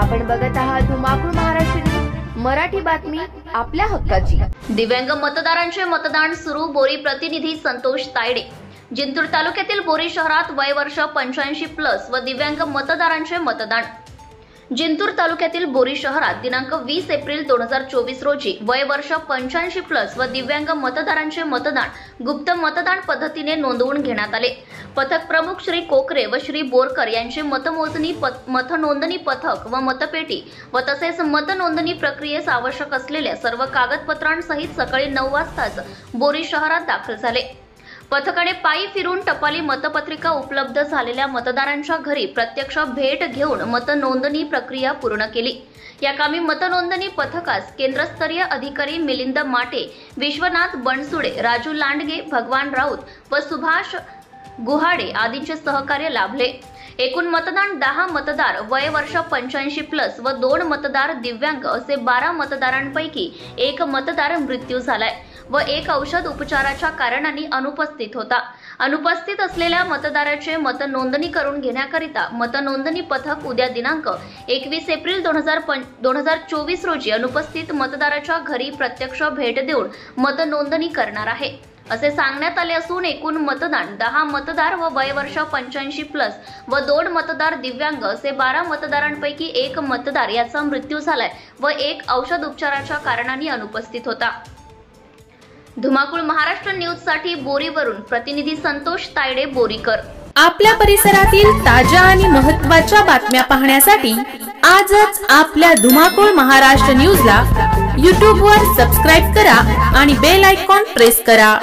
आपण बघत आहात धुमाकूळ महाराष्ट्र न्यूज, मराठी बातमी आपल्या हक्काची। दिव्यांग मतदारांचे मतदान सुरू। बोरी प्रतिनिधी संतोष तायडे। जिंतूर तालुक्यातील बोरी शहरात वय वर्ष 85+ व दिव्यांग मतदारांचे मतदान। जिंतूर तालुक्यातील बोरी शहरात दिनांक 20 एप्रिल 2024 रोजी वय वर्ष 85+ व दिव्यांग मतदारांचे मतदान गुप्त मतदान पद्धतीने नोंदवून घेण्यात आले। पथक प्रमुख श्री कोकरे व श्री बोरकर यांचे मतनोंदणी पथक व मतपेटी व तसेच मतनोंदणी प्रक्रियेस आवश्यक असलेल्या सर्व कागदपत्रांसहित सकाळी 9 वाजताच बोरी शहरात दाखल झाले। पथकाने पायी फिरून टपाली मतपत्रिका उपलब्ध झालेल्या मतदारांच्या घरी प्रत्यक्ष भेट घेऊन मतनोंदणी प्रक्रिया पूर्ण केली। या कामी मतनोंदणी पथकास केंद्रस्तरीय अधिकारी मिलिंद माटे, विश्वनाथ बनसुडे, राजू लांडगे, भगवान राऊत व सुभाष गुहाडे आदींचे सहकार्य लाभले। एकूण मतदान 10 मतदार वय वर्ष 85+ व 2 मतदार दिव्यांग असे 12 मतदारांपैकी 1 मतदार मृत्यू झालाय व 1 औषध उपचाराच्या कारणाने अनुपस्थित होता। अनुपस्थित असलेल्या मतदाराचे मतनोंदणी करून घेण्याकरिता मतनोंदणी पथक उद्या दिनांक 21 एप्रिल 2024 रोजी अनुपस्थित मतदाराच्या घरी प्रत्यक्ष भेट देऊन मतनोंदणी करणार आहे असे सांगण्यात आले असून एकूण मतदान 10 मतदार व वय वर्ष 85+ व 2 मतदार दिव्यांग असे 12 मतदारांपैकी 1 मतदार याचा मृत्यू झालाय व 1 औषध उपचाराच्या कारणाने अनुपस्थित होता। धुमाकूळ महाराष्ट्र न्यूज साठी बोरीवरून प्रतिनिधी संतोष तायडे, बोरीकर। आपल्या परिसरातील ताज्या आणि महत्त्वाच्या बातम्या पाहण्यासाठी आजच आपल्या धुमाकूळ महाराष्ट्र न्यूजला YouTube वर सबस्क्राइब करा आणि बेल आयकॉन प्रेस करा।